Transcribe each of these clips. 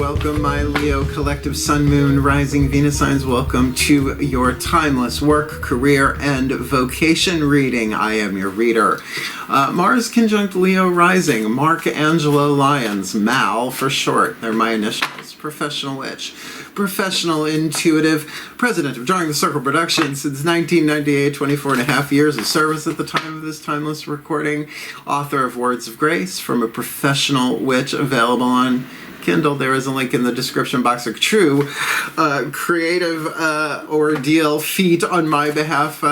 welcome my Leo collective Sun, Moon, Rising, Venus signs. Welcome to your timeless work, career, and vocation reading. I am your reader. Mars conjunct Leo rising, Mark Angelo Lyons, Mal for short. They're my initials. Professional witch. Professional intuitive. President of Drawing the Circle Productions since 1998, 24 and a half years of service at the time of this timeless recording. Author of Words of Grace from a Professional Witch, available on Kindle. There is a link in the description box. A true creative ordeal feat on my behalf,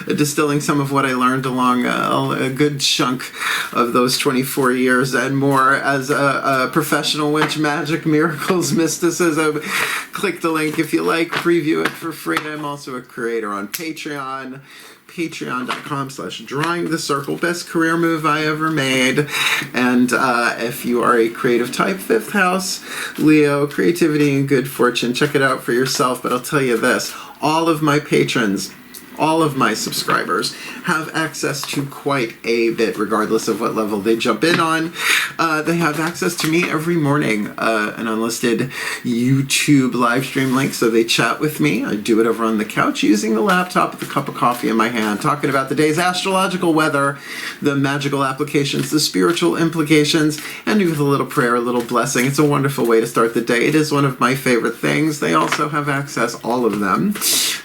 distilling some of what I learned along a good chunk of those 24 years and more as a professional witch. Magic, miracles, mysticism. Click the link if you like. Preview it for free. I'm also a creator on Patreon. Patreon.com/drawing the circle. Best career move I ever made. And if you are a creative type, 5th house, Leo, creativity and good fortune, check it out for yourself. But I'll tell you this, all of my patrons, all of my subscribers have access to quite a bit, regardless of what level they jump in on. They have access to me every morning, an unlisted YouTube live stream link, so they chat with me. I do it over on the couch using the laptop with a cup of coffee in my hand, talking about the day's astrological weather, the magical applications, the spiritual implications, and with a little prayer, a little blessing. It's a wonderful way to start the day. It is one of my favorite things. They also have access, all of them,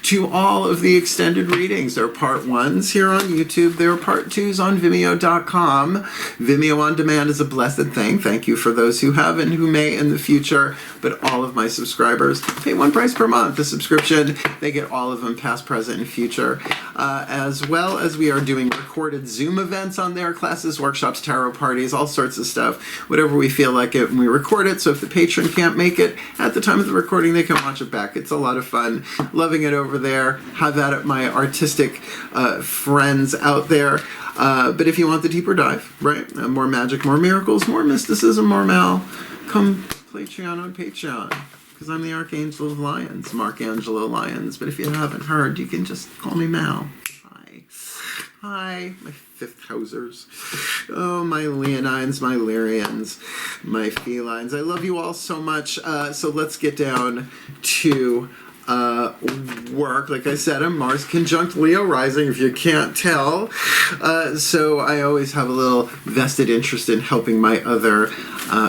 to all of the extended readings. There are part 1s here on YouTube. There are part 2s on Vimeo.com. Vimeo on demand is a blessed thing. Thank you for those who have and who may in the future. But all of my subscribers pay one price per month. The subscription, they get all of them, past, present, and future. As well as we are doing recorded Zoom events on there, classes, workshops, tarot parties, all sorts of stuff. Whatever we feel like it when we record it. So if the patron can't make it at the time of the recording, they can watch it back. It's a lot of fun. Loving it over there. Have at it, my artistic friends out there. But if you want the deeper dive, right? More magic, more miracles, more mysticism, more Mal, come Patreon on Patreon. Because I'm the Archangel of Lyons, Mark Angelo Lyons. But if you haven't heard, you can just call me Mal. Hi. Hi, my 5th housers. Oh, my Leonines, my Lyrians, my felines. I love you all so much. So let's get down to work. Like I said, I'm Mars conjunct Leo rising, if you can't tell. So I always have a little vested interest in helping my other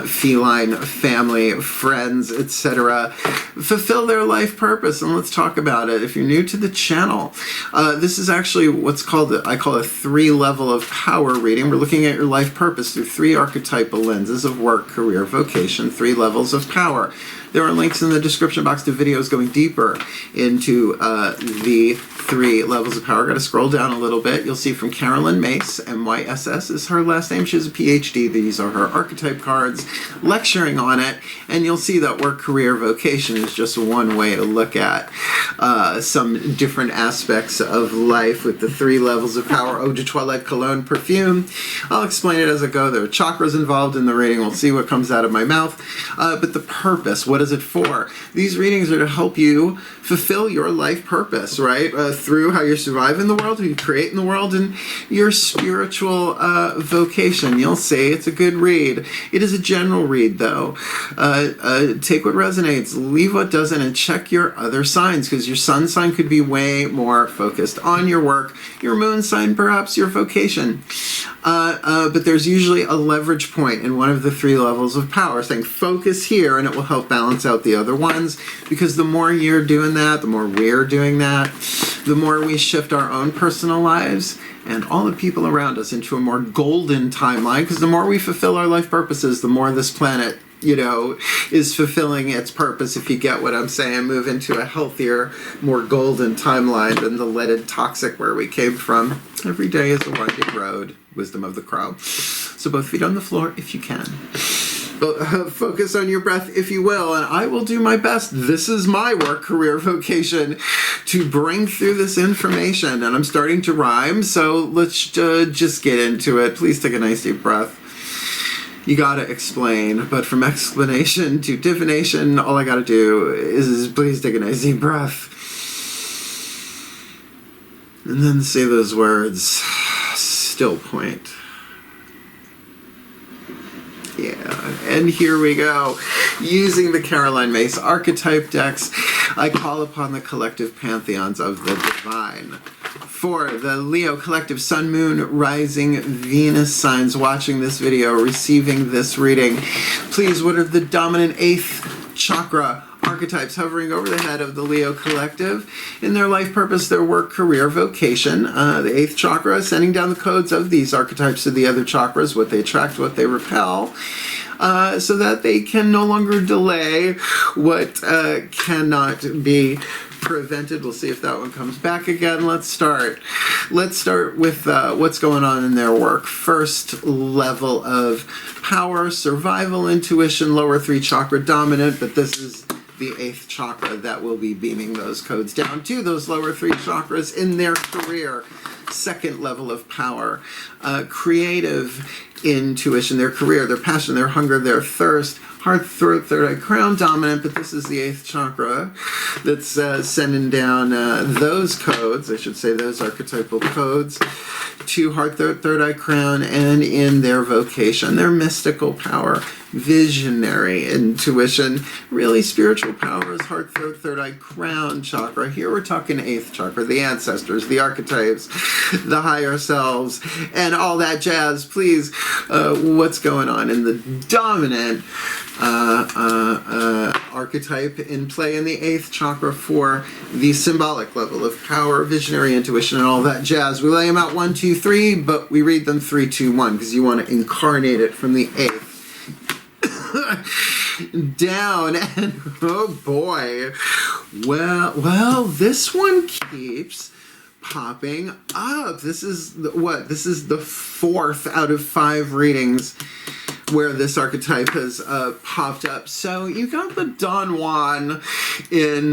feline family, friends, etc. fulfill their life purpose. And let's talk about it. If you're new to the channel, this is actually what's called, I call a 3-level of power reading. We're looking at your life purpose through 3 archetypal lenses of work, career, vocation, 3 levels of power. There are links in the description box to videos going deeper into the 3 levels of power. Got to scroll down a little bit. You'll see from Carolyn Myss, MYSS is her last name. She has a PhD. These are her archetype cards, lecturing on it. And you'll see that work, career, vocation is just one way to look at some different aspects of life with the 3 levels of power. Eau de Toilette, Cologne, perfume. I'll explain it as I go. There are chakras involved in the reading. We'll see what comes out of my mouth. But the purpose, what is it for? These readings are to help you fulfill your life purpose, right? Through how you survive in the world, how you create in the world, and your spiritual vocation. You'll see it's a good read. It is a general read, though. Take what resonates, leave what doesn't, and check your other signs, because your sun sign could be way more focused on your work, your moon sign perhaps your vocation. But there's usually a leverage point in one of the 3 levels of power, saying focus here and it will help balance out the other ones, because the more you're doing that, the more we're doing that, the more we shift our own personal lives and all the people around us into a more golden timeline, because the more we fulfill our life purposes, the more this planet, you know, is fulfilling its purpose, if you get what I'm saying. Move into a healthier, more golden timeline than the leaded toxic where we came from. Every day is a winding road. Wisdom of the crow. So both feet on the floor if you can. Focus on your breath if you will, and I will do my best. This is my work, career, vocation, to bring through this information. And I'm starting to rhyme, so let's just get into it. Please take a nice deep breath. You gotta explain, but from explanation to divination, all I gotta do is please take a nice deep breath. And then say those words, still point. Yeah, and here we go. Using the Caroline Myss archetype decks, I call upon the collective pantheons of the divine. For the Leo collective Sun, Moon, Rising, Venus signs watching this video, receiving this reading, please, what are the dominant 8th chakra archetypes hovering over the head of the Leo collective in their life purpose, their work, career, vocation? The 8th chakra, sending down the codes of these archetypes to the other chakras, what they attract, what they repel, so that they can no longer delay what cannot be prevented. We'll see if that one comes back again. Let's start with what's going on in their work. First level of power, survival, intuition, lower 3 chakra dominant, but this is the 8th chakra that will be beaming those codes down to those lower 3 chakras in their career. Second level of power, creative intuition, their career, their passion, their hunger, their thirst, heart, throat, third eye, crown dominant, but this is the 8th chakra that's sending down those codes, I should say those archetypal codes, to heart, third eye, crown, and in their vocation, their mystical power, visionary intuition, really spiritual powers, heart, third eye, crown chakra. Here we're talking 8th chakra, the ancestors, the archetypes, the higher selves, and all that jazz. Please, what's going on in the dominant archetype in play in the 8th chakra for the symbolic level of power, visionary intuition, and all that jazz? We lay them out 1, 2, 3, but we read them 3, 2, 1 because you want to incarnate it from the 8th down. And oh boy, well, this one keeps popping up. This is the 4th out of 5 readings where this archetype has popped up. So you got the Don Juan in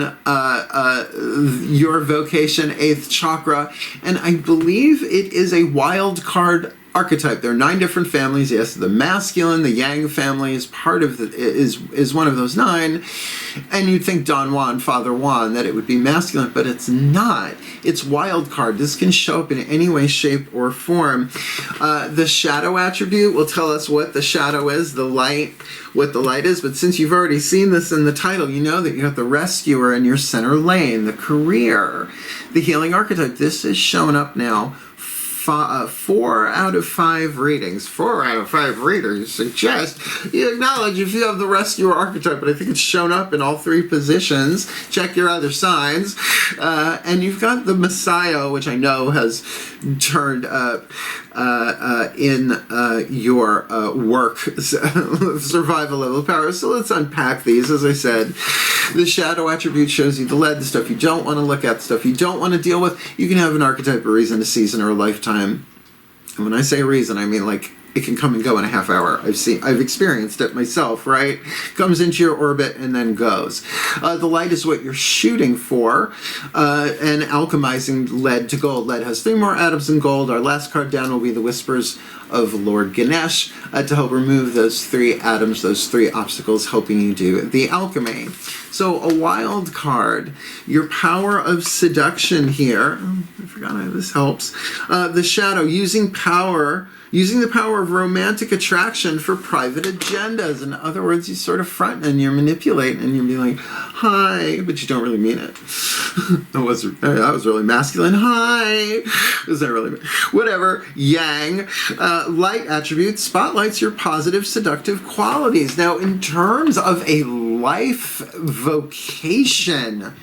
your vocation, 8th chakra, and I believe it is a wild card archetype. There are 9 different families. Yes, the masculine, the yang family is part of is one of those 9. And you'd think Don Juan, Father Juan, that it would be masculine, but it's not. It's wild card. This can show up in any way, shape, or form. The shadow attribute will tell us what the shadow is, the light, what the light is. But since you've already seen this in the title, you know that you have the rescuer in your center lane, the career, the healing archetype. This is showing up now. 4 out of 5 readings. 4 out of 5 readers suggest you acknowledge if you have the rescuer archetype, but I think it's shown up in all 3 positions. Check your other signs. And you've got the Messiah, which I know has turned up in your work survival level power. So let's unpack these. As I said, the shadow attribute shows you the lead, the stuff you don't want to look at, the stuff you don't want to deal with. You can have an archetype, a reason, a season, or a lifetime. And when I say reason, I mean like it can come and go in a half hour. I've experienced it myself, right? Comes into your orbit and then goes. The light is what you're shooting for, and alchemizing lead to gold. Lead has 3 more atoms than gold. Our last card down will be the Whispers of Lord Ganesh to help remove those 3 atoms, those 3 obstacles, helping you do the alchemy. So a wild card, your power of seduction here. Oh, I forgot how this helps. The shadow, using the power of romantic attraction for private agendas. In other words, you sort of front and you're manipulating and you're being like, hi, but you don't really mean it. That was really masculine. Hi. Was that really? Whatever. Yang. Light attribute spotlights your positive, seductive qualities. Now, in terms of a life vocation,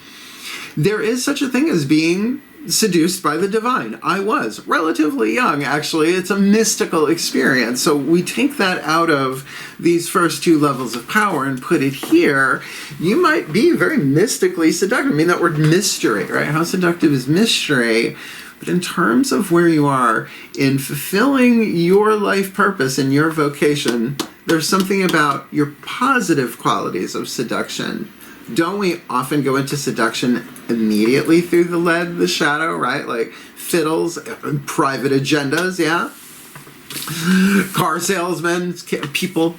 there is such a thing as being seduced by the divine. I was relatively young, actually. It's a mystical experience. So we take that out of these first 2 levels of power and put it here. You might be very mystically seductive. I mean, that word mystery, right? How seductive is mystery? But in terms of where you are in fulfilling your life purpose and your vocation, there's something about your positive qualities of seduction. Don't we often go into seduction immediately through the lead, the shadow, right? Like fiddles, private agendas, yeah? car salesmen, salespeople.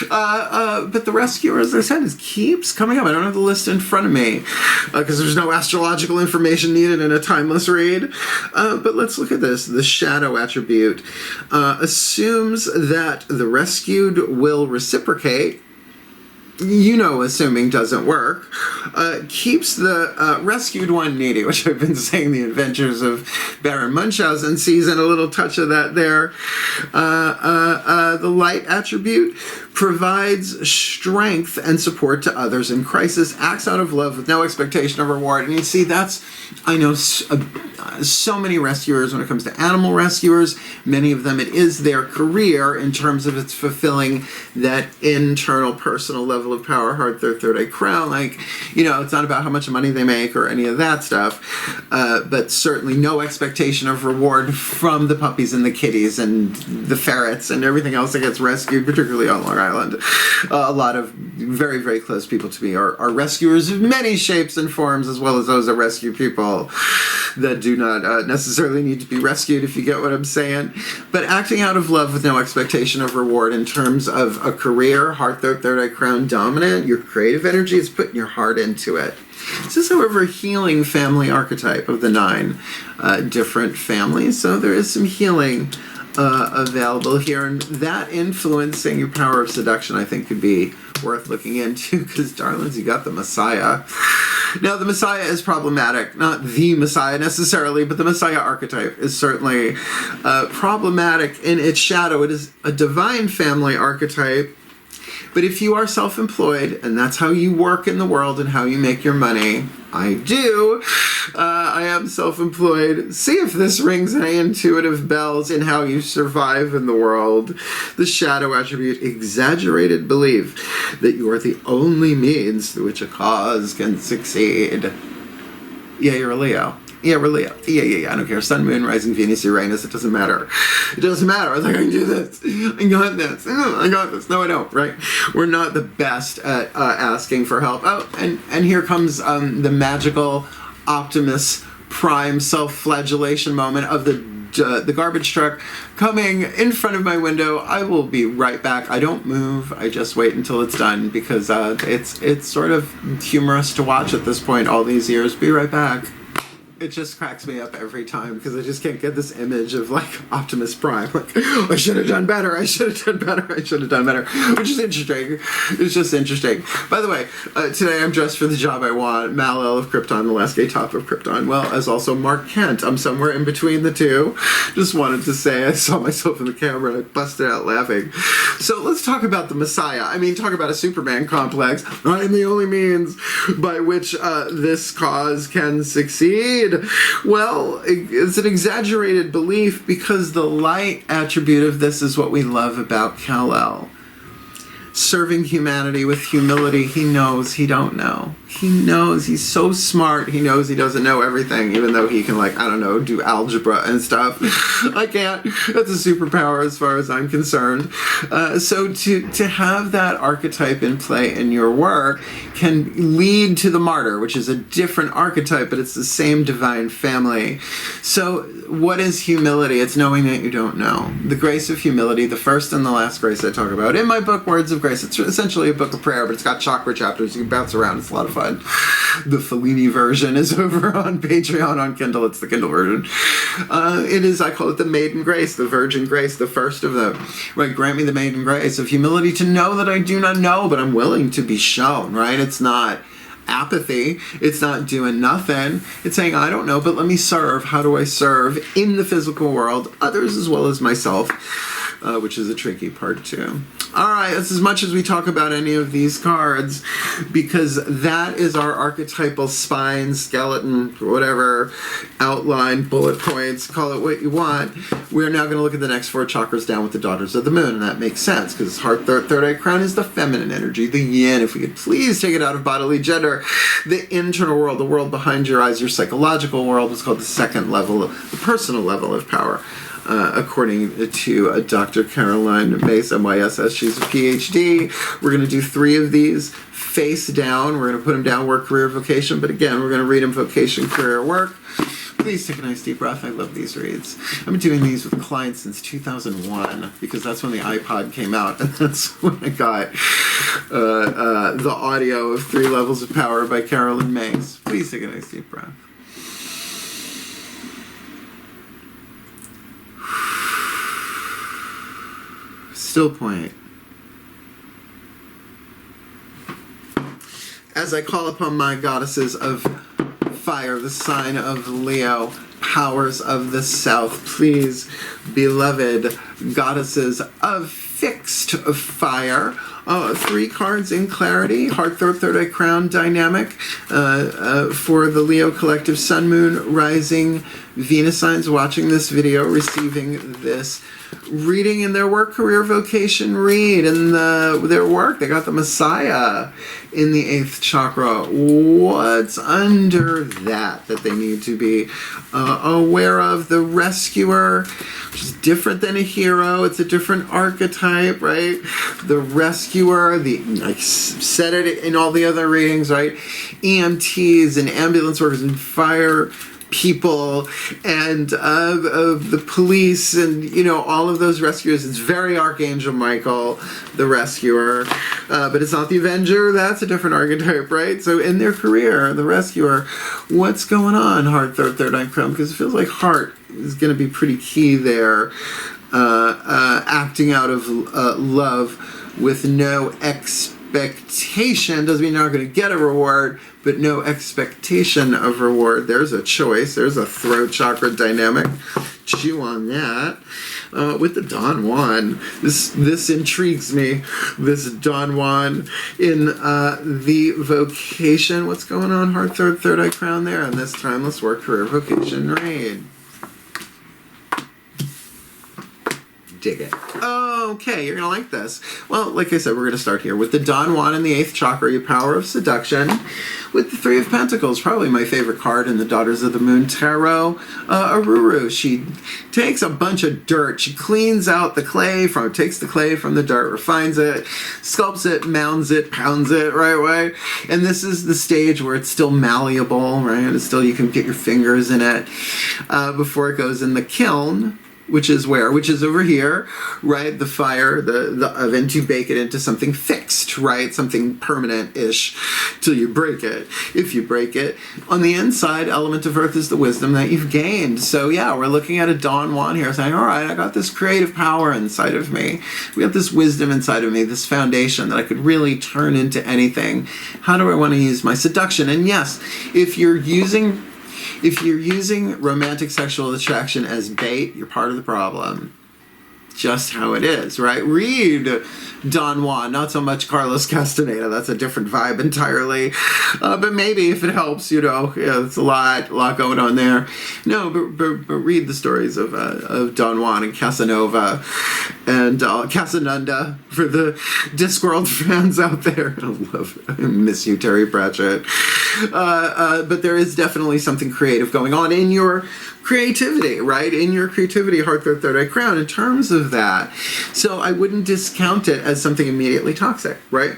But the rescuer, as I said, keeps coming up. I don't have the list in front of me because there's no astrological information needed in a timeless read. But let's look at this. The shadow attribute assumes that the rescued will reciprocate. Assuming doesn't work, keeps the rescued one needy, which I've been saying the adventures of Baron Munchausen season, a little touch of that there. The light attribute provides strength and support to others in crisis, acts out of love with no expectation of reward. And you see, I know so many rescuers when it comes to animal rescuers, many of them, it is their career in terms of it's fulfilling that internal personal level of power, heart, third eye crown. It's not about how much money they make or any of that stuff, but certainly no expectation of reward from the puppies and the kitties and the ferrets and everything else that gets rescued, particularly on Long Island. A lot of very, very close people to me are rescuers of many shapes and forms, as well as those that rescue people that do not necessarily need to be rescued, if you get what I'm saying. But acting out of love with no expectation of reward in terms of a career, heart, third eye crown dominant, your creative energy is putting your heart into it. This is, however, a healing family archetype of the 9 different families, so there is some healing available here, and that influencing your power of seduction, I think, could be worth looking into, because, darlings, you got the Messiah. Now, the Messiah is problematic. Not the Messiah necessarily, but the Messiah archetype is certainly problematic in its shadow. It is a divine family archetype. But if you are self-employed, and that's how you work in the world and how you make your money, I do. I am self-employed. See if this rings any intuitive bells in how you survive in the world. The shadow attribute, exaggerated belief that you are the only means through which a cause can succeed. Yeah, you're a Leo. Yeah, we're Leo. Yeah. I don't care. Sun, Moon, Rising, Venus, Uranus. It doesn't matter. It doesn't matter. I was like, I can do this. I got this. I got this. No, I don't. Right? We're not the best at asking for help. Oh, and here comes the magical Optimus Prime self-flagellation moment of the garbage truck coming in front of my window. I will be right back. I don't move. I just wait until it's done, because it's sort of humorous to watch at this point all these years. Be right back. It just cracks me up every time, because I just can't get this image of Optimus Prime. I should have done better. I should have done better. Which is interesting. It's just interesting. By the way, today I'm dressed for the job I want. Mal-El of Krypton, the last gay top of Krypton. Well, as also Mark Kent. I'm somewhere in between the two. Just wanted to say I saw myself in the camera and I busted out laughing. So let's talk about the Messiah. I mean, talk about a Superman complex. I am the only means by which this cause can succeed. Well, it's an exaggerated belief, because the light attribute of this is what we love about Kal-El. Serving humanity with humility. He knows he don't know. He knows he's so smart. He knows he doesn't know everything, even though he can, do algebra and stuff. I can't. That's a superpower as far as I'm concerned. So to have that archetype in play in your work can lead to the martyr, which is a different archetype, but it's the same divine family. So what is humility? It's knowing that you don't know. The grace of humility, the first and the last grace I talk about in my book, Words of Grace. It's essentially a book of prayer, but it's got chakra chapters. You can bounce around. It's a lot of fun. The Fellini version is over on Patreon on Kindle. It's the Kindle version. It is, I call it the Maiden Grace, the Virgin Grace, the first of them. Right? Grant me the Maiden Grace of humility to know that I do not know, but I'm willing to be shown, right? It's not apathy. It's not doing nothing. It's saying, I don't know, but let me serve. How do I serve in the physical world, others as well as myself, which is a tricky part too. All right, that's as much as we talk about any of these cards, because that is our archetypal spine, skeleton, whatever, outline, bullet points, call it what you want. We're now going to look at the next 4 chakras down with the Daughters of the Moon, and that makes sense, because heart, third eye crown is the feminine energy, the yin. If we could please take it out of bodily gender, the internal world, the world behind your eyes, your psychological world, is called the second level, the personal level of power. According to Dr. Caroline Myss, MYSS, she's a PhD. We're going to do 3 of these face down. We're going to put them down, work, career, vocation. But again, we're going to read them vocation, career, work. Please take a nice deep breath. I love these reads. I've been doing these with clients since 2001 because that's when the iPod came out, and that's when I got the audio of 3 Levels of Power by Carolyn Myss. Please take a nice deep breath. Still point. As I call upon my goddesses of fire, the sign of Leo, powers of the south, please, beloved goddesses of fixed fire, 3 cards in clarity, heart, throat, third eye, crown dynamic for the Leo collective, sun, moon, rising, Venus signs watching this video, receiving this reading in their work, career, vocation read. In their work, they got the Messiah in the 8th chakra. What's under that they need to be aware of? The rescuer, which is different than a hero. It's a different archetype, right? The rescuer, I said it in all the other readings, right? EMTs and ambulance workers and fire people and the police and, you know, all of those rescuers. It's very Archangel Michael, the rescuer, but it's not the Avenger. That's a different archetype, right? So in their career, the rescuer, what's going on? Heart, throat, third eye, crown, because it feels like heart is going to be pretty key there. Acting out of love with no expectation doesn't mean you're not going to get a reward, but no expectation of reward. There's a choice. There's a throat chakra dynamic. Chew on that. With the Don Juan, this intrigues me. This Don Juan in the vocation. What's going on? Heart, third eye, crown there. And this timeless work, career, vocation read. Dig it. Okay, you're going to like this. Well, like I said, we're going to start here with the Don Juan in the 8th chakra, your power of seduction. With the 3 of Pentacles, probably my favorite card in the Daughters of the Moon Tarot. Aruru, she takes a bunch of dirt. She cleans out the clay takes the clay from the dirt, refines it, sculpts it, mounds it, pounds it, right away. And this is the stage where it's still malleable, right? It's still, you can get your fingers in it before it goes in the kiln. Which is where? Which is over here, right? The fire, the oven, to bake it into something fixed, right? Something permanent-ish till you break it. If you break it. On the inside, element of earth is the wisdom that you've gained. So yeah, we're looking at a Don Juan here saying, all right, I got this creative power inside of me. We got this wisdom inside of me, this foundation that I could really turn into anything. How do I want to use my seduction? And yes, if you're using romantic sexual attraction as bait, you're part of the problem. Just how it is, right? Read Don Juan, not so much Carlos Castaneda. That's a different vibe entirely. But maybe if it helps, you know, yeah, it's a lot going on there. No, but read the stories of Don Juan and Casanova and Casanunda for the Discworld fans out there. I miss you, Terry Pratchett. But there is definitely something creative going on in your creativity, right? In your creativity, heart, throat, third eye, crown, in terms of that. So I wouldn't discount it as something immediately toxic, right?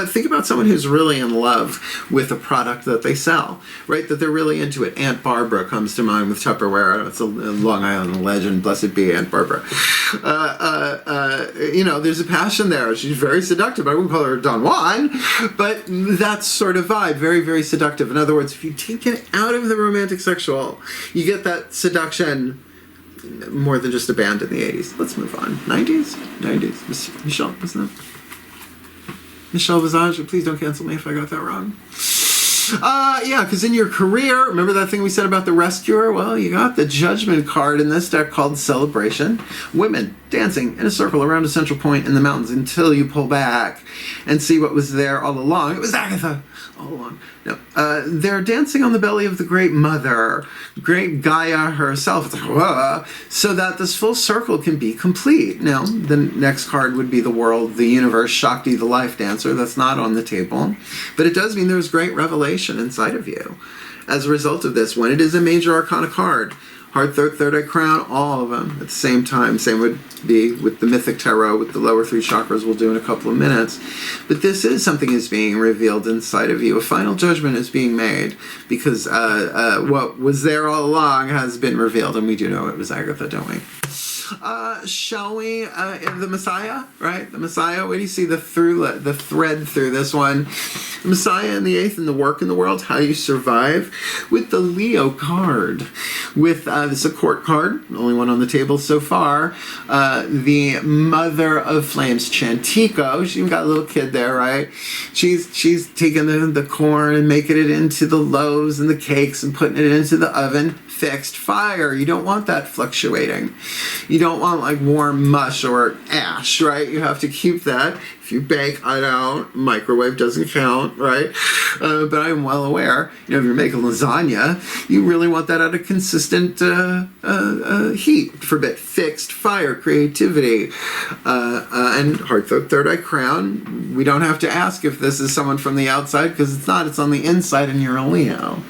Think about someone who's really in love with a product that they sell, right? That they're really into it. Aunt Barbara comes to mind with Tupperware. It's a Long Island legend. Blessed be Aunt Barbara. You know, there's a passion there. She's very seductive. I wouldn't call her Don Juan, but that sort of vibe. Very, very seductive. In other words, if you take it out of the romantic sexual, you get that seduction more than just a band in the 80s. Let's move on. 90s? 90s. Michelle, wasn't it? Michelle Visage, please don't cancel me if I got that wrong. Yeah, because in your career, remember that thing we said about the rescuer? Well, you got the Judgment card in this deck called Celebration. Women dancing in a circle around a central point in the mountains until you pull back and see what was there all along. It was Agatha all along. No, they're dancing on the belly of the Great Mother, Great Gaia herself. It's like, whoa, so that this full circle can be complete. Now, the next card would be the world, the universe, Shakti, the life dancer. That's not on the table. But it does mean there's great revelation inside of you. As a result of this, when it is a major arcana card, Heart, third eye crown, all of them at the same time. Same would be with the Mythic Tarot, with the lower 3 chakras we'll do in a couple of minutes. But this is something is being revealed inside of you. A final judgment is being made because what was there all along has been revealed, and we do know it was Agatha, don't we? Shall we, the Messiah, right? The Messiah, what do you see the thread through this one? The Messiah in the 8th and the work in the world, how you survive, with the Leo card. With, this is a court card, only one on the table so far. The Mother of Flames, Chantico, she even got a little kid there, right? She's taking the corn and making it into the loaves and the cakes and putting it into the oven. Fixed fire. You don't want that fluctuating. You don't want like warm mush or ash, right? You have to keep that. If you bake, I don't. Microwave doesn't count, right? But I'm well aware, if you're making lasagna, you really want that at a consistent heat. Forbid fixed fire, creativity, and heart, third eye crown. We don't have to ask if this is someone from the outside because it's not. It's on the inside, and you're a Leo.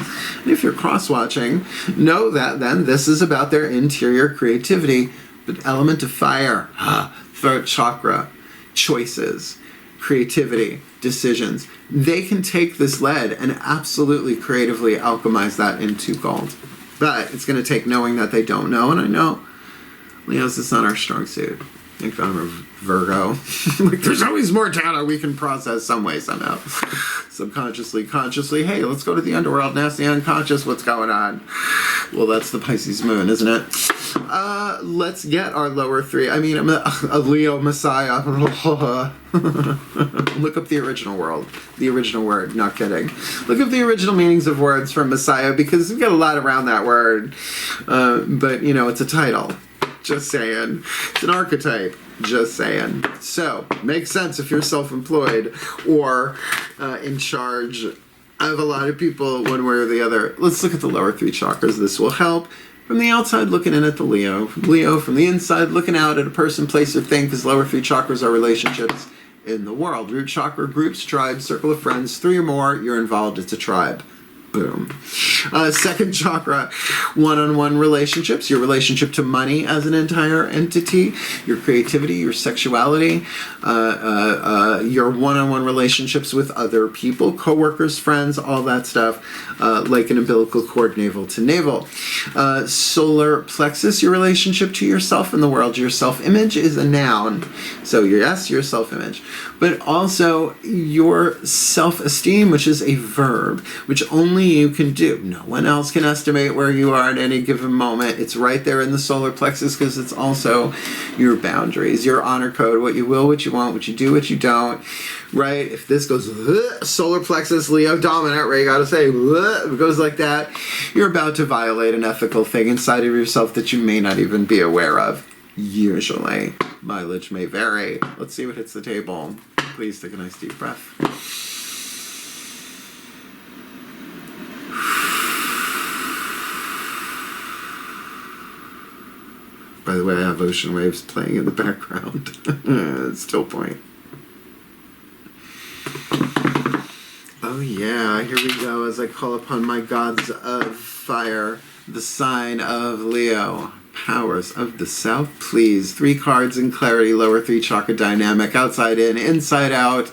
And if you're cross-watching, know that then this is about their interior creativity, but element of fire, throat chakra. Choices, creativity, decisions. They can take this lead and absolutely creatively alchemize that into gold. But it's going to take knowing that they don't know, and I know, Leos, it's not our strong suit. I think I'm a Virgo. Like, there's always more data we can process some way, somehow. Subconsciously, consciously, hey, let's go to the underworld, nasty unconscious, what's going on? Well, that's the Pisces moon, isn't it? Let's get our lower 3. I mean, I'm a Leo Messiah. Look up the original word, not kidding. Look up the original meanings of words from Messiah, because we got a lot around that word. But, it's a title. Just saying. It's an archetype. Just saying. So, makes sense if you're self-employed or in charge of a lot of people one way or the other. Let's look at the lower 3 chakras. This will help. From the outside looking in at the Leo. Leo from the inside looking out at a person, place, or thing, because lower 3 chakras are relationships in the world. Root chakra, groups, tribes, circle of friends, 3 or more, you're involved, it's a tribe. Boom. Second chakra, one-on-one relationships, your relationship to money as an entire entity, your creativity, your sexuality, your one-on-one relationships with other people, co-workers, friends, all that stuff, like an umbilical cord, navel to navel. Solar plexus, your relationship to yourself in the world. Your self-image is a noun, so yes, your self-image, but also your self-esteem, which is a verb, which only you can do. No one else can estimate where you are at any given moment. It's right there in the solar plexus because it's also your boundaries, your honor code, what you will, what you want, what you do, what you don't, right? If this goes solar plexus, Leo dominant, right? You gotta say, if it goes like that, you're about to violate an ethical thing inside of yourself that you may not even be aware of. Usually. Mileage may vary. Let's see what hits the table. Please take a nice deep breath. By the way, I have ocean waves playing in the background. Still point. Oh yeah, here we go as I call upon my gods of fire, the sign of Leo. Powers of the South, please. 3 cards in clarity, lower 3 chakra dynamic, outside in, inside out.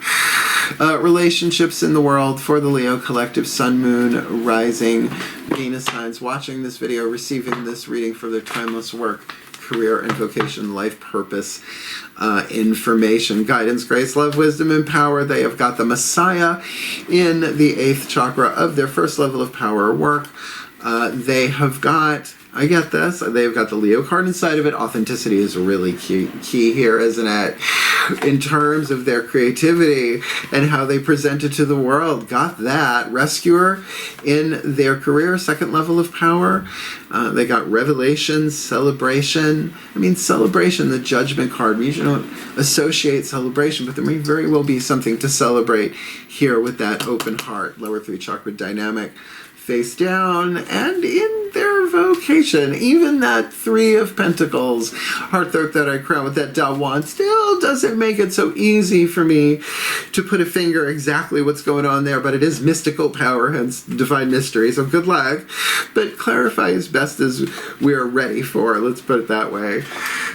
Relationships in the world for the Leo collective, sun, moon, rising, Venus signs, watching this video, receiving this reading for their timeless work, career and vocation, life purpose, information, guidance, grace, love, wisdom, and power. They have got the Messiah in the 8th chakra of their first level of power work. They have got, I get this, they've got the Leo card inside of it. Authenticity is really key here, isn't it? In terms of their creativity and how they present it to the world. Got that. Rescuer in their career, 2nd level of power. They got revelation, celebration. I mean, celebration, the judgment card. We usually don't associate celebration, but there may very well be something to celebrate here with that open heart, lower 3 chakra dynamic. Face down, and in their vocation, even that 3 of Pentacles, heart, third eye crown with that Da wand still doesn't make it so easy for me to put a finger exactly what's going on there, but it is mystical power, hence divine mystery, so good luck. but clarify as best as we are ready for. Let's put it that way.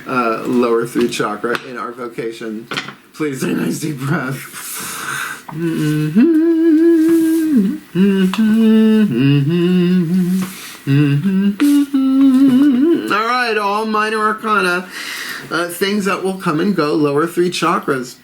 Lower 3 chakra in our vocation. Please take a nice deep breath. All right, all minor arcana, things that will come and go, lower 3 chakras.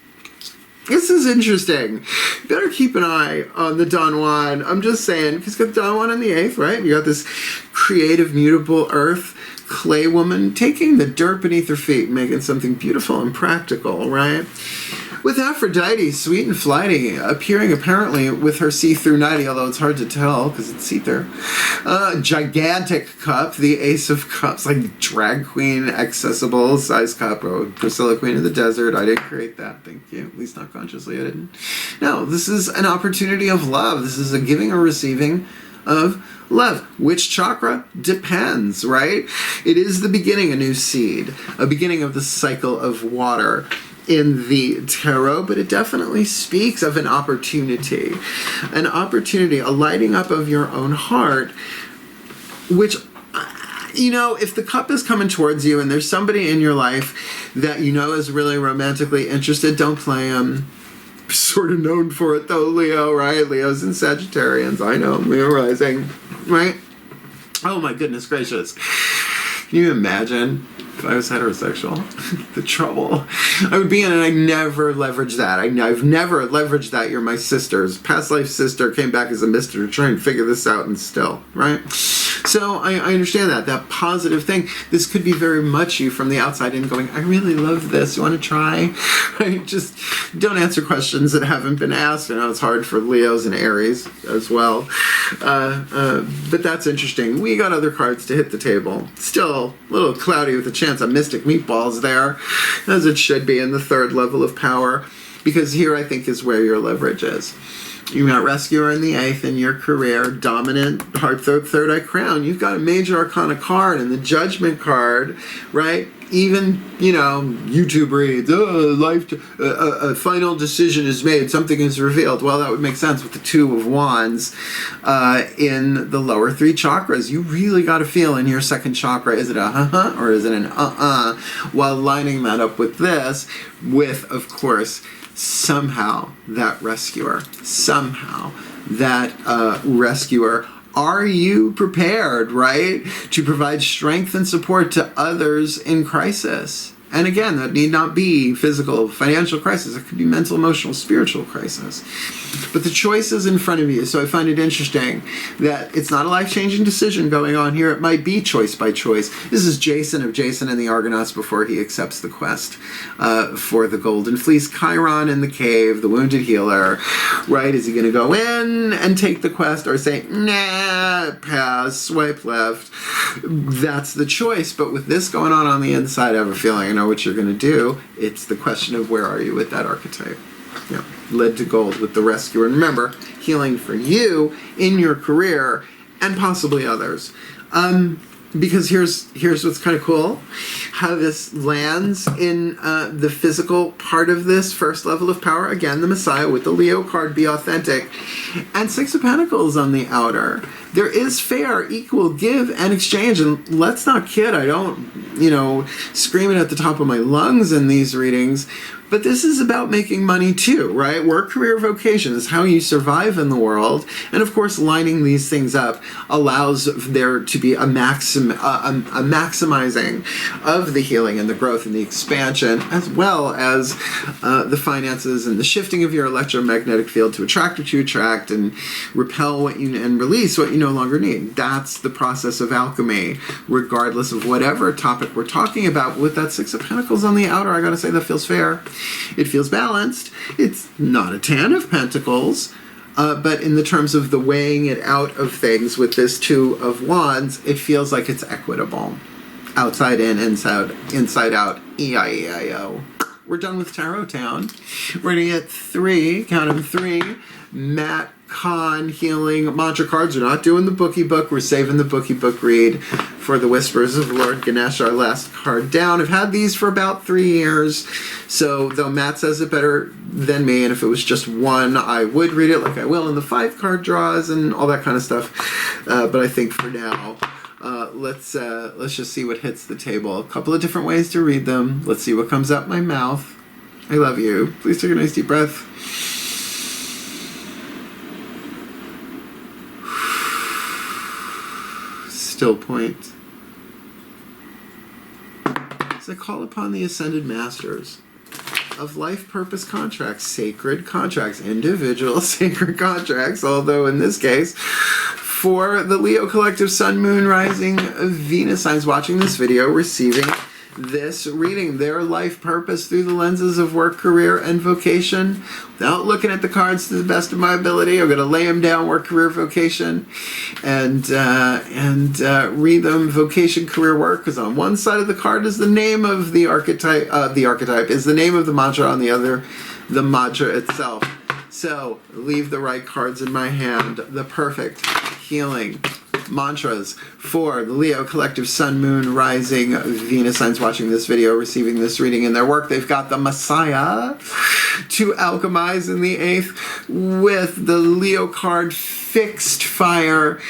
This is interesting. You better keep an eye on the Don Juan. I'm just saying, he's got Don Juan in the 8th, right? You got this creative, mutable earth clay woman taking the dirt beneath her feet, making something beautiful and practical, right? With Aphrodite, sweet and flighty, appearing apparently with her see-through nightie, although it's hard to tell because it's see-through. Gigantic cup, the Ace of Cups, like drag queen, accessible size cup, or Priscilla Queen of the Desert. I didn't create that, thank you. At least not consciously, I didn't. No, this is an opportunity of love. This is a giving or receiving of love. Which chakra? Depends, right? It is the beginning, a new seed, a beginning of the cycle of water in the tarot, but it definitely speaks of an opportunity, a lighting up of your own heart, which, you know, if the cup is coming towards you and there's somebody in your life that you know is really romantically interested, don't play them. Sort of known for it though, Leo, right? Leo's and Sagittarians, I know, Leo rising, right? Oh my goodness gracious. Can you imagine if I was heterosexual? The trouble I would be in, and I never leveraged that. I've never leveraged that. You're my sister's past life sister, came back as a mister to try and figure this out, and still, right? So I understand that positive thing. This could be very much you from the outside in going, I really love this. You want to try? Right? Just don't answer questions that haven't been asked. I know it's hard for Leos and Aries as well. But that's interesting. We got other cards to hit the table. Still a little cloudy with a chance of mystic meatballs there, as it should be in the 3rd level of power, because here I think is where your leverage is. You got Rescuer in the 8th in your career, Dominant, Heart, Third Eye Crown. You've got a Major Arcana card and the Judgment card, right? Even, you know, YouTube reads, a final decision is made, something is revealed. Well, that would make sense with the 2 of Wands in the lower 3 chakras. You really got to feel in your 2nd chakra, is it a or is it an while lining that up with this, with, of course, somehow that rescuer. Are you prepared, right, to provide strength and support to others in crisis? And again, that need not be physical, financial crisis. It could be mental, emotional, spiritual crisis. But the choice is in front of you. So I find it interesting that it's not a life-changing decision going on here. It might be choice by choice. This is Jason of Jason and the Argonauts before he accepts the quest for the Golden Fleece. Chiron in the cave, the wounded healer, right? Is he going to go in and take the quest or say, nah, pass, swipe left? That's the choice. But with this going on the inside, I have a feeling I know what you're going to do. It's the question of where are you with that archetype. Yeah, led to gold with the rescuer. And remember, healing for you in your career and possibly others. Because here's what's kind of cool. How this lands in the physical part of this 1st level of power. Again, the Messiah with the Leo card, be authentic. And 6 of Pentacles on the outer. There is fair, equal give and exchange. And let's not kid, I don't, scream it at the top of my lungs in these readings. But this is about making money too, right? Work, career, vocation is how you survive in the world. And of course, lining these things up allows there to be a maximizing of the healing and the growth and the expansion, as well as the finances and the shifting of your electromagnetic field to attract what you attract and repel what you and release what you no longer need. That's the process of alchemy, regardless of whatever topic we're talking about. With that 6 of Pentacles on the outer, I gotta say that feels fair. It feels balanced. It's not a 10 of Pentacles, but in the terms of the weighing it out of things with this 2 of Wands, it feels like it's equitable. Outside in, inside out, E-I-E-I-O. We're done with Tarot Town. We're going to get 3, count them 3, Matt Khan healing mantra cards. We're not doing the bookie book. We're saving the bookie book read for the Whispers of Lord Ganesh, our last card down. I've had these for about 3 years, so though Matt says it better than me, and if it was just one, I would read it like I will in the 5 card draws and all that kind of stuff. But I think for now, let's just see what hits the table. A couple of different ways to read them. Let's see what comes out my mouth. I love you. Please take a nice deep breath. Still point. As I call upon the Ascended Masters of life purpose contracts, sacred contracts, individual sacred contracts, although in this case, for the Leo Collective Sun, Moon, Rising, Venus signs watching this video, receiving this reading, their life purpose through the lenses of work, career, and vocation. Without looking at the cards to the best of my ability, I'm going to lay them down, work, career, vocation, and read them, vocation, career, work, because on one side of the card is the name of the archetype, is the name of the mantra, on the other, the mantra itself. So, leave the right cards in my hand, the perfect healing mantras for the Leo Collective Sun, Moon, Rising, Venus signs watching this video, receiving this reading in their work. They've got the Messiah to alchemize in the 8th with the Leo card, Fixed Fire,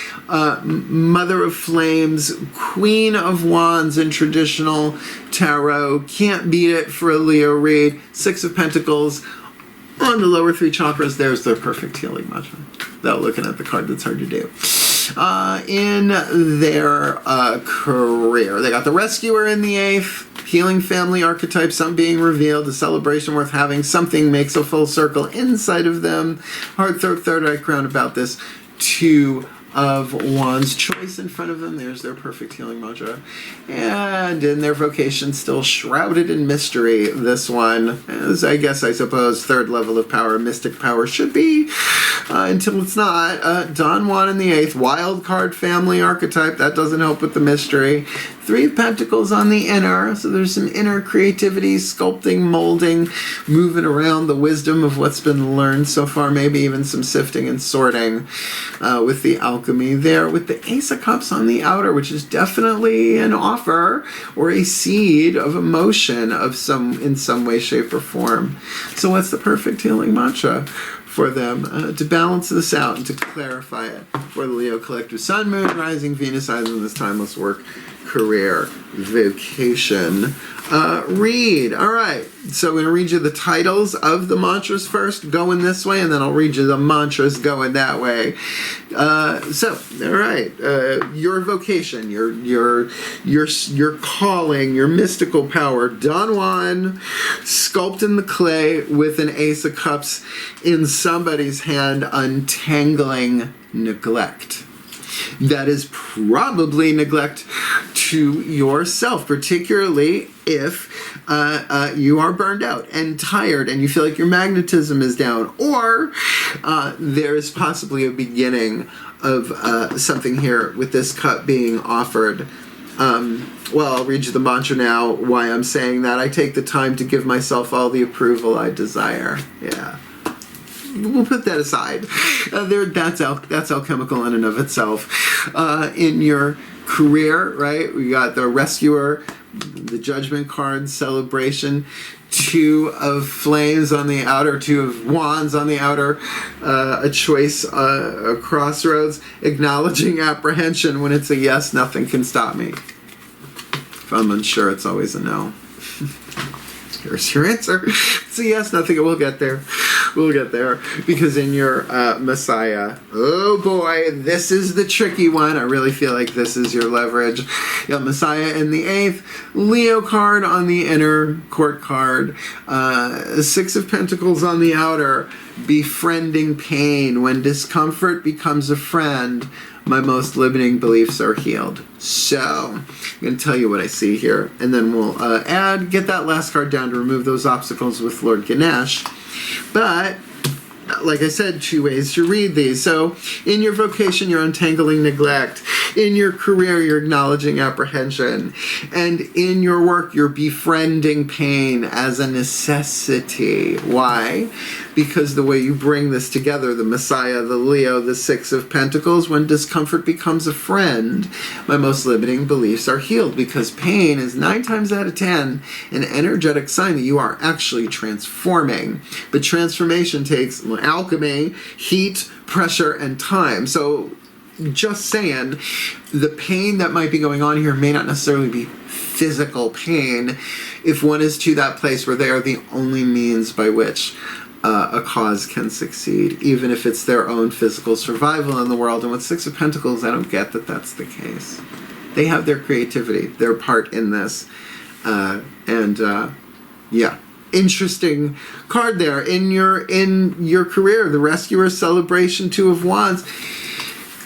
Mother of Flames, Queen of Wands in traditional tarot. Can't beat it for a Leo read. 6 of Pentacles. On the lower 3 chakras, there's their perfect healing mantra. Without looking at the card, that's hard to do. In their career, they got the Rescuer in the 8th, healing family archetype, something being revealed, a celebration worth having, something makes a full circle inside of them. Heart, throat, third eye crown about this. 2 of Wands, choice in front of them. There's their perfect healing mantra. And in their vocation, still shrouded in mystery, this one, as I suppose, 3rd level of power, mystic power should be, until it's not. Don Juan in the 8th, wild card family archetype, that doesn't help with the mystery. 3 of Pentacles on the inner, so there's some inner creativity, sculpting, molding, moving around the wisdom of what's been learned so far, maybe even some sifting and sorting with the alchemy there, with the Ace of Cups on the outer, which is definitely an offer or a seed of emotion of in some way, shape, or form. So what's the perfect healing mantra for them to balance this out and to clarify it for the Leo Collective Sun, Moon, Rising, Venus signs in this timeless work, career, vocation read. All right, so I'm going to read you the titles of the mantras first, going this way, and then I'll read you the mantras going that way. All right, your vocation, your calling, your mystical power. Don Juan, sculpt in the clay with an Ace of Cups in somebody's hand, untangling neglect. That is probably neglect to yourself, particularly if you are burned out and tired and you feel like your magnetism is down, or there is possibly a beginning of something here with this cup being offered. Well, I'll read you the mantra now, why I'm saying that. I take the time to give myself all the approval I desire. Yeah. We'll put that aside. That's alchemical in and of itself. In your career, right? We got the Rescuer, the Judgment card, Celebration, 2 of Flames on the outer, 2 of Wands on the outer, a choice, a crossroads, acknowledging apprehension. When it's a yes, nothing can stop me. If I'm unsure, it's always a no. Here's your answer. It's a yes, nothing. We'll get there. We'll get there. Because in your Messiah, oh boy, this is the tricky one. I really feel like this is your leverage. You got Messiah in the 8th, Leo card on the inner, court card, 6 of Pentacles on the outer, befriending pain. When discomfort becomes a friend, my most limiting beliefs are healed. So, I'm going to tell you what I see here, and then we'll get that last card down to remove those obstacles with Lord Ganesh. But, like I said, 2 ways to read these. So, in your vocation, you're untangling neglect. In your career, you're acknowledging apprehension. And in your work, you're befriending pain as a necessity. Why? Because the way you bring this together, the Messiah, the Leo, the Six of Pentacles, when discomfort becomes a friend, my most limiting beliefs are healed, because pain is 9 times out of 10 an energetic sign that you are actually transforming. But transformation takes alchemy, heat, pressure, and time. So just saying, the pain that might be going on here may not necessarily be physical pain if one is to that place where they are the only means by which a cause can succeed, even if it's their own physical survival in the world. And with Six of Pentacles, I don't get that that's the case. They have their creativity, their part in this. Yeah. Interesting card there. In your career, the Rescuer, Celebration, Two of Wands.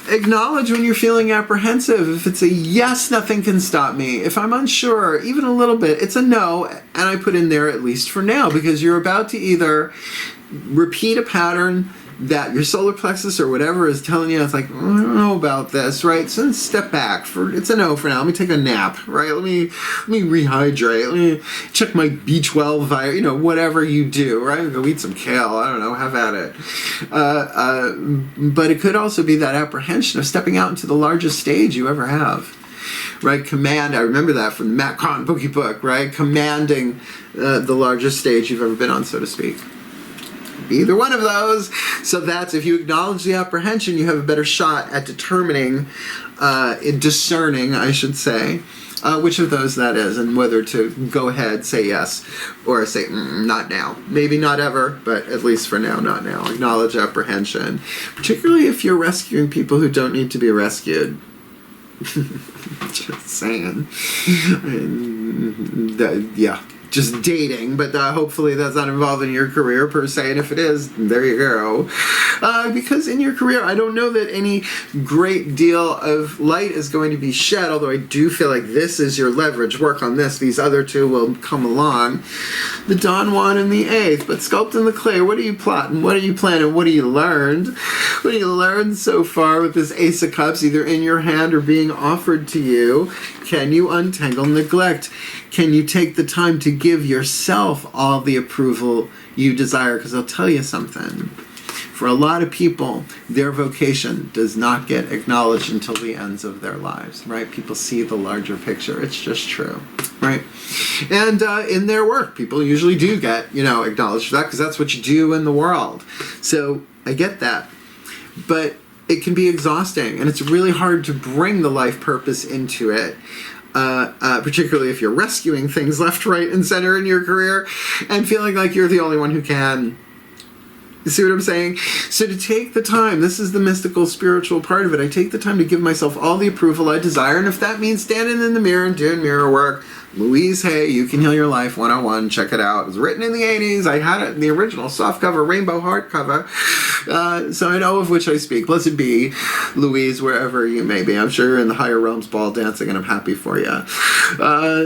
Acknowledge when you're feeling apprehensive. If it's a yes, nothing can stop me. If I'm unsure, even a little bit, it's a no. And I put in there, at least for now, because you're about to either repeat a pattern that your solar plexus or whatever is telling you, it's like, I don't know about this, right? So then step back. It's a no for now. Let me take a nap, right? Let me rehydrate. Let me check my B12, whatever you do, right? Go eat some kale. I don't know. Have at it. But it could also be that apprehension of stepping out into the largest stage you ever have. Right, command. I remember that from the Matt Kahn Boogie Book. Right, commanding the largest stage you've ever been on, so to speak. Either one of those. So that's, if you acknowledge the apprehension, you have a better shot at determining, discerning, I should say, which of those that is, and whether to go ahead, say yes, or say not now. Maybe not ever, but at least for now, not now. Acknowledge apprehension, particularly if you're rescuing people who don't need to be rescued. Just saying. Yeah. Just dating, but hopefully that's not involved in your career per se, and if it is, there you go. Because in your career, I don't know that any great deal of light is going to be shed, although I do feel like this is your leverage. Work on this. These other two will come along. The Don Juan and the Eighth, but sculpt in the clay. What are you plotting? What are you planning? What have you learned? What have you learned so far with this Ace of Cups, either in your hand or being offered to you? Can you untangle neglect? Can you take the time to give yourself all the approval you desire? Because I'll tell you something. For a lot of people, their vocation does not get acknowledged until the ends of their lives, right? People see the larger picture. It's just true, right? And in their work, people usually do get, acknowledged for that, because that's what you do in the world. So I get that. But it can be exhausting, and it's really hard to bring the life purpose into it. Particularly if you're rescuing things left, right, and center in your career and feeling like you're the only one who can. You see what I'm saying? So to take the time, this is the mystical, spiritual part of it. I take the time to give myself all the approval I desire, and if that means standing in the mirror and doing mirror work, Louise Hay, You Can Heal Your Life 101, check it out. It was written in the 80s. I had it in the original softcover, rainbow hardcover. So I know of which I speak. Blessed be, Louise, wherever you may be. I'm sure you're in the higher realms ball dancing, and I'm happy for you.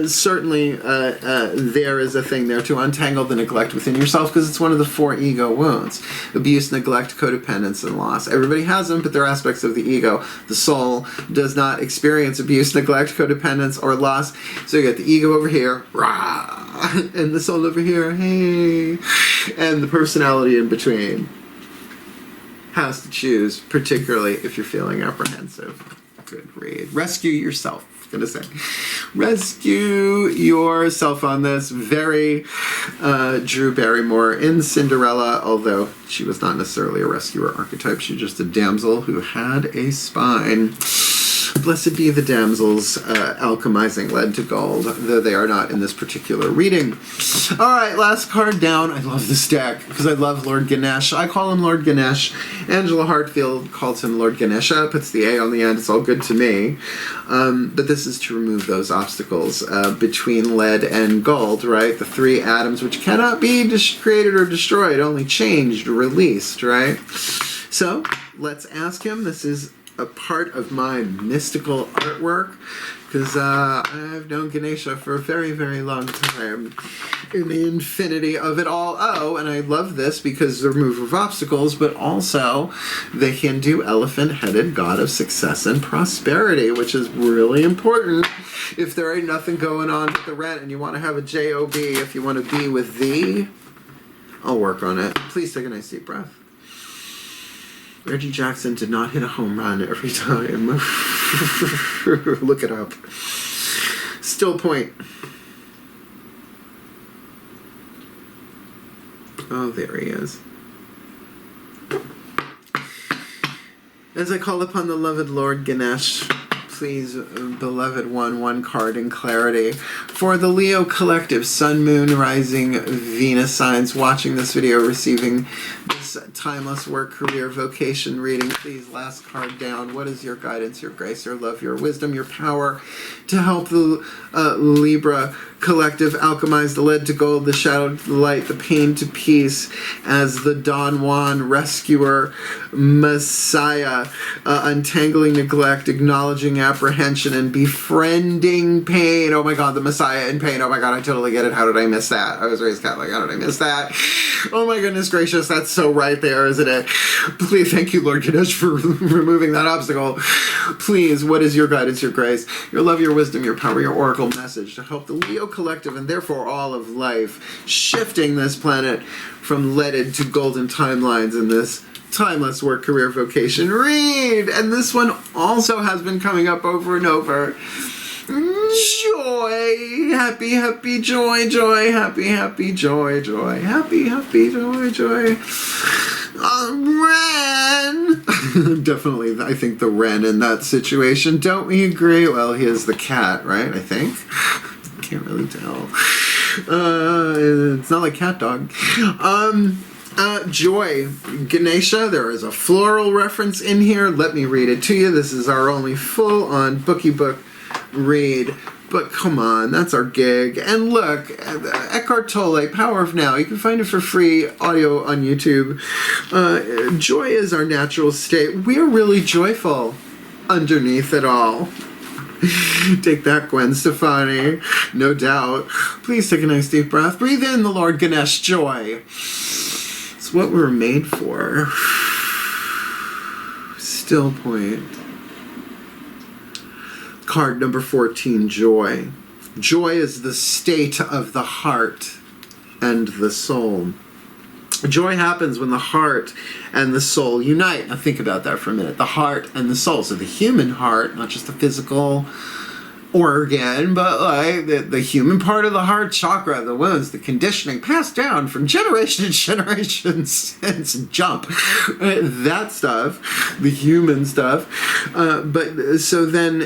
Certainly, there is a thing there to untangle the neglect within yourself, because it's one of the 4 ego wounds. Abuse, neglect, codependence, and loss. Everybody has them, but they're aspects of the ego. The soul does not experience abuse, neglect, codependence, or loss. So you get the ego over here, rah, and the soul over here, hey, and the personality in between has to choose, particularly if you're feeling apprehensive. Good read. Rescue yourself. I was gonna say, rescue yourself on this. Very Drew Barrymore in Cinderella, although she was not necessarily a rescuer archetype. She was just a damsel who had a spine. Blessed be the damsels alchemizing lead to gold, though they are not in this particular reading. All right, last card down. I love this deck because I love Lord Ganesh. I call him Lord Ganesh. Angela Hartfield calls him Lord Ganesha, puts the A on the end. It's all good to me. But this is to remove those obstacles between lead and gold, right? The 3 atoms which cannot be created or destroyed, only changed, released, right? So let's ask him. This is a part of my mystical artwork, because I've known Ganesha for a very, very long time in the infinity of it all. Oh, and I love this because the removal of obstacles, but also the Hindu elephant-headed god of success and prosperity, which is really important if there ain't nothing going on with the rent and you want to have a J-O-B, if you want to be with thee, I'll work on it. Please take a nice deep breath. Reggie Jackson did not hit a home run every time. Look it up. Still point. Oh, there he is. As I call upon the loved Lord Ganesh, please, beloved one card in clarity. For the Leo collective, Sun, Moon, Rising, Venus signs watching this video, receiving this timeless work, career, vocation reading, please, last card down. What is your guidance, your grace, your love, your wisdom, your power to help the Libra collective alchemize the lead to gold, the shadow to the light, the pain to peace, as the Don Juan rescuer, Messiah, untangling neglect, acknowledging apprehension, and befriending pain. Oh my God, the Messiah in pain. Oh my God, I totally get it. How did I miss that? I was raised Catholic. How did I miss that? Oh my goodness gracious, that's so right there, isn't it? Please, thank you, Lord Ganesh, for removing that obstacle. Please, what is your guidance, your grace, your love, your wisdom, your power, your oracle message to help the Leo collective and therefore all of life, shifting this planet from leaded to golden timelines in this timeless work, career, vocation read? And this one also has been coming up over and over. Joy, happy, happy, joy, joy, happy, happy, joy, joy, happy, happy, joy, joy. Wren! Definitely, I think the wren in that situation. Don't we agree? Well, he is the cat, right? I think. Can't really tell. It's not like cat dog. Joy. Ganesha, there is a floral reference in here. Let me read it to you. This is our only full-on bookie book read. But come on, that's our gig. And look, Eckhart Tolle, Power of Now. You can find it for free, audio on YouTube. Joy is our natural state. We're really joyful underneath it all. Take that, Gwen Stefani. No doubt. Please take a nice deep breath. Breathe in the Lord Ganesh joy. It's what we were made for. Still point. Card number 14, joy. Joy is the state of the heart and the soul. Joy happens when the heart and the soul unite. Now think about that for a minute. The heart and the soul. So the human heart, not just the physical organ, but like the human part of the heart chakra, the wounds, the conditioning passed down from generation to generation since jump. That stuff, the human stuff. But so then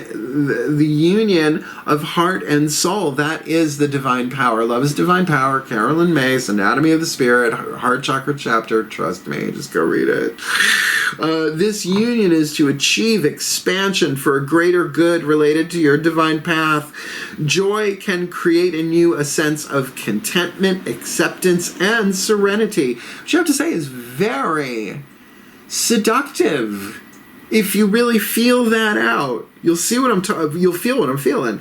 the union of heart and soul, that is the divine power. Love is divine power. Carolyn Myss, Anatomy of the Spirit, heart chakra chapter. Trust me, just go read it. This union is to achieve expansion for a greater good related to your divine path. Joy can create in you a sense of contentment, acceptance, and serenity, which you have to say is very seductive. If you really feel that out, you'll see what you'll feel what I'm feeling.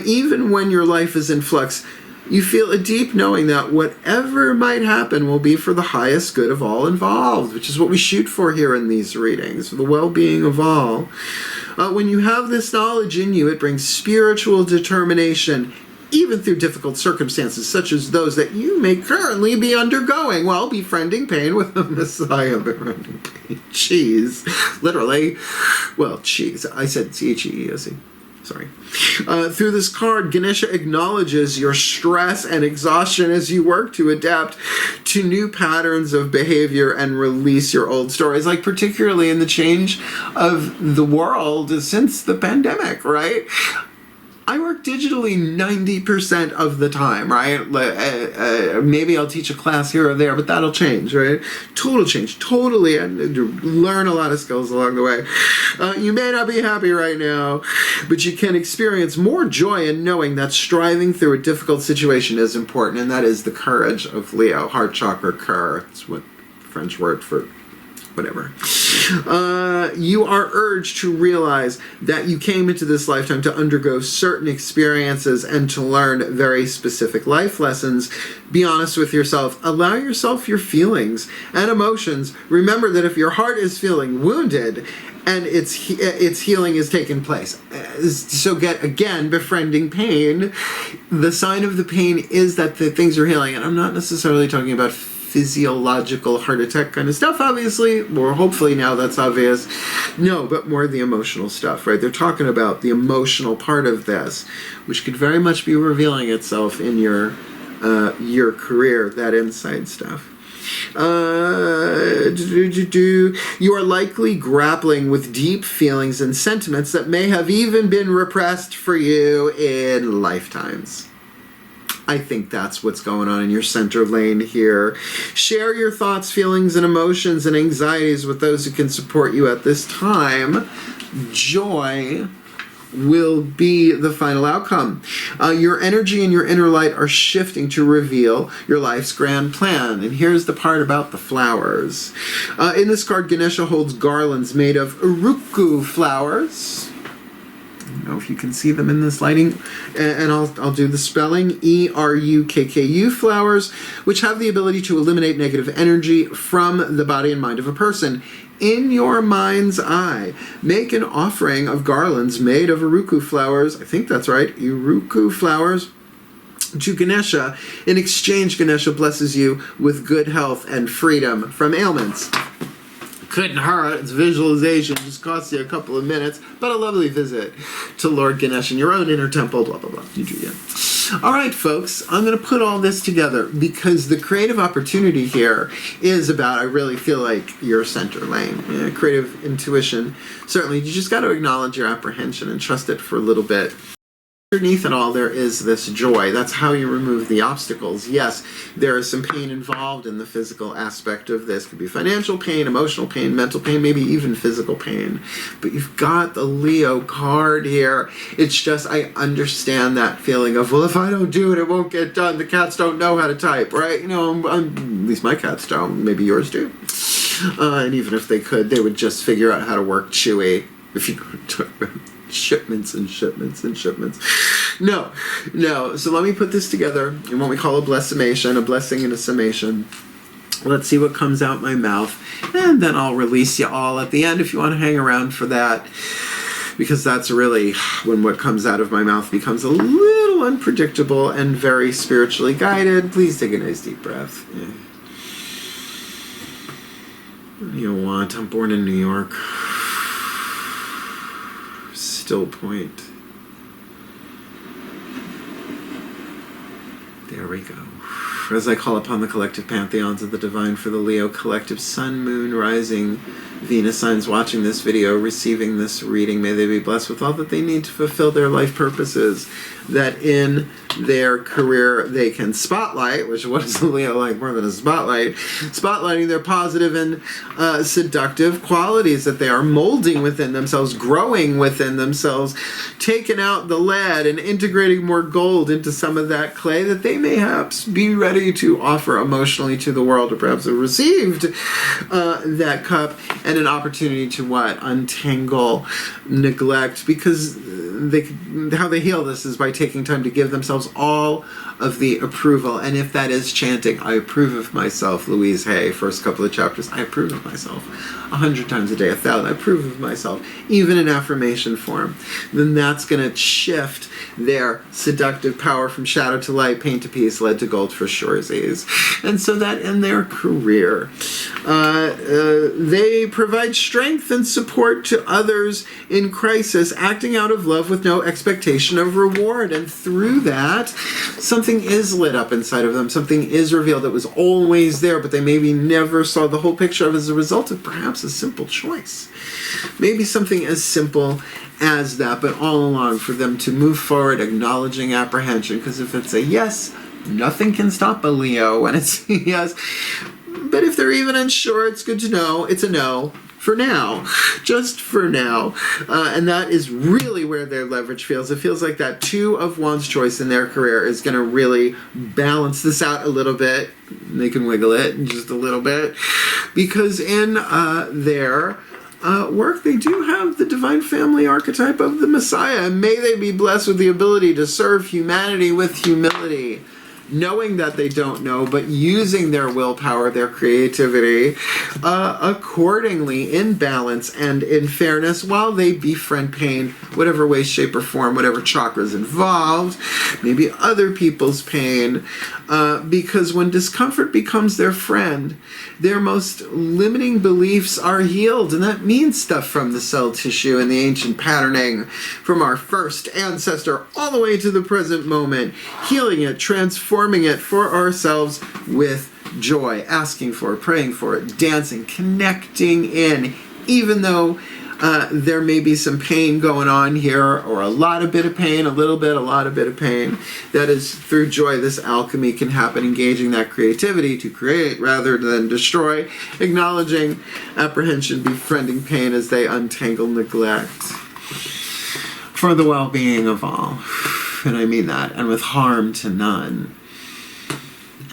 Even when your life is in flux, you feel a deep knowing that whatever might happen will be for the highest good of all involved, which is what we shoot for here in these readings, for the well-being of all. When you have this knowledge in you, it brings spiritual determination, even through difficult circumstances, such as those that you may currently be undergoing while befriending pain with the Messiah. Befriending pain. Cheese. Literally. Well, cheese. I said C-H-E-E-S-E. Sorry. Through this card, Ganesha acknowledges your stress and exhaustion as you work to adapt to new patterns of behavior and release your old stories, like particularly in the change of the world since the pandemic, right? I work digitally 90% of the time, right? Maybe I'll teach a class here or there, but that'll change, right? Total change, totally. I learn a lot of skills along the way. You may not be happy right now, but you can experience more joy in knowing that striving through a difficult situation is important, and that is the courage of Leo, heart chakra, cur. It's what French word for whatever. You are urged to realize that you came into this lifetime to undergo certain experiences and to learn very specific life lessons. Be honest with yourself. Allow yourself your feelings and emotions. Remember that if your heart is feeling wounded and its healing is taking place. So befriending pain. The sign of the pain is that the things are healing. And I'm not necessarily talking about physiological heart attack kind of stuff, obviously, or hopefully now that's obvious. No, but more the emotional stuff, right? They're talking about the emotional part of this, which could very much be revealing itself in your career, that inside stuff. You are likely grappling with deep feelings and sentiments that may have even been repressed for you in lifetimes. I think that's what's going on in your center lane here. Share your thoughts, feelings, and emotions and anxieties with those who can support you at this time. Joy will be the final outcome. Your energy and your inner light are shifting to reveal your life's grand plan. And here's the part about the flowers. In this card, Ganesha holds garlands made of uruku flowers. I don't know if you can see them in this lighting, and I'll do the spelling. ERUKKU flowers, which have the ability to eliminate negative energy from the body and mind of a person. In your mind's eye, make an offering of garlands made of uruku flowers. I think that's right, uruku flowers, to Ganesha. In exchange, Ganesha blesses you with good health and freedom from ailments. Couldn't hurt. It's visualization. Just costs you a couple of minutes, but a lovely visit to Lord Ganesh in your own inner temple, blah, blah, blah. You do, yeah. All right, folks, I'm going to put all this together because the creative opportunity here is about, I really feel like, your center lane. Yeah, creative intuition. Certainly, you just got to acknowledge your apprehension and trust it for a little bit. Underneath it all, there is this joy. That's how you remove the obstacles. Yes, there is some pain involved in the physical aspect of this. It could be financial pain, emotional pain, mental pain, maybe even physical pain. But you've got the Leo card here. It's just, I understand that feeling of, well, if I don't do it, it won't get done. The cats don't know how to type, right? You know, at least my cats don't. Maybe yours do. And even if they could, they would just figure out how to work Chewy. If you shipments and shipments and shipments. No. So let me put this together in what we call a blessimation, a blessing and a summation. Let's see what comes out my mouth, and then I'll release you all at the end if you want to hang around for that, because that's really when what comes out of my mouth becomes a little unpredictable and very spiritually guided. Please take a nice deep breath. Yeah. What do you want? I'm born in New York. Still point. There we go. As I call upon the collective pantheons of the divine for the Leo collective, sun, moon, rising, Venus signs watching this video, receiving this reading, may they be blessed with all that they need to fulfill their life purposes, that in their career they can spotlight, which what is the Leo like more than a spotlight? Spotlighting their positive and seductive qualities that they are molding within themselves, growing within themselves, taking out the lead and integrating more gold into some of that clay that they may perhaps be ready to offer emotionally to the world, or perhaps have received that cup, and an opportunity to what? Untangle neglect, because how they heal this is by taking time to give themselves all of the approval. And if that is chanting, I approve of myself, Louise Hay, first couple of chapters, I approve of myself 100 times a day, 1,000, I approve of myself, even in affirmation form, then that's going to shift their seductive power from shadow to light, pain to peace, lead to gold for surezies. And so that in their career, they provide strength and support to others in crisis, acting out of love with no expectation of reward. And through that, something is lit up inside of them. Something is revealed that was always there, but they maybe never saw the whole picture of as a result of perhaps a simple choice. Maybe something as simple as that, but all along for them to move forward acknowledging apprehension, because if it's a yes, nothing can stop a Leo when it's a yes. But if they're even unsure, it's good to know it's a no. For now, just for now. And that is really where their leverage feels. It feels like that 2 of Wands choice in their career is going to really balance this out a little bit. They can wiggle it just a little bit. Because in their work, they do have the divine family archetype of the Messiah. And may they be blessed with the ability to serve humanity with humility, knowing that they don't know, but using their willpower, their creativity, accordingly, in balance and in fairness, while they befriend pain, whatever way, shape, or form, whatever chakra's involved, maybe other people's pain, because when discomfort becomes their friend, their most limiting beliefs are healed, and that means stuff from the cell tissue and the ancient patterning from our first ancestor all the way to the present moment, healing it, transforming it for ourselves with joy, asking for it, praying for it, dancing, connecting in, even though there may be some pain going on here, or a lot of bit of pain, a little bit, a lot of bit of pain. That is through joy this alchemy can happen, engaging that creativity to create rather than destroy, acknowledging apprehension, befriending pain as they untangle neglect for the well-being of all. And I mean that, and with harm to none,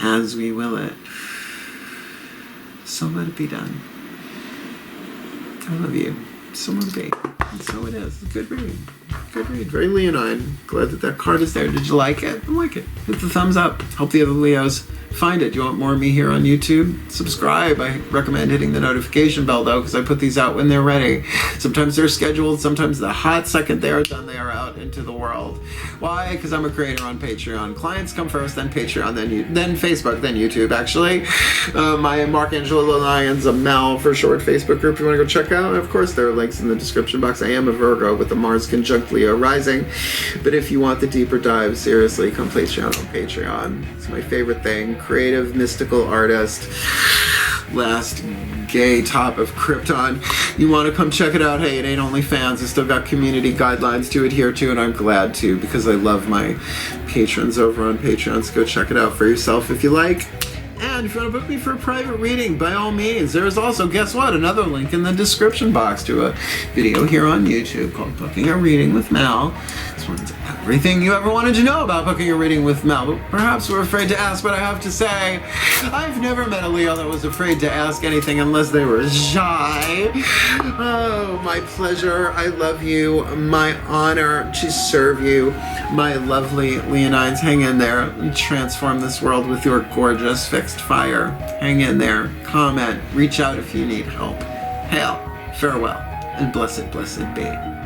as we will it. So let it be done. I love you. So let it be. And so it is. Good read. Good read. Very Leonine. Glad that card is there. Did you like it? I like it. Hit the thumbs up. Hope the other Leos find it. Do you want more of me here on YouTube? Subscribe. I recommend hitting the notification bell, though, because I put these out when they're ready. Sometimes they're scheduled. Sometimes the hot second they are done, they are out into the world. Why? Because I'm a creator on Patreon. Clients come first, then Patreon, then Facebook, then YouTube, actually. My Mark Angelo Lyons, a Mel for short Facebook group you want to go check out. And of course, there are links in the description box. I am a Virgo with the Mars conjunct Leo rising. But if you want the deeper dive, seriously, come play channel on Patreon. It's my favorite thing. Creative, mystical artist. Last gay top of Krypton. You want to come check it out? Hey, it ain't only fans. I still got community guidelines to adhere to, and I'm glad to, because I love my patrons over on Patreon. So go check it out for yourself if you like. And if you want to book me for a private reading, by all means. There is also, guess what, another link in the description box to a video here on YouTube called Booking a Reading with Mel. This one's everything you ever wanted to know about booking a reading with Mel, but perhaps we're afraid to ask what I have to say. I've never met a Leo that was afraid to ask anything unless they were shy. Oh, my pleasure. I love you. My honor to serve you. My lovely Leonines, hang in there and transform this world with your gorgeous fixed fire. Hang in there. Comment. Reach out if you need help. Hail. Farewell. And blessed, blessed be.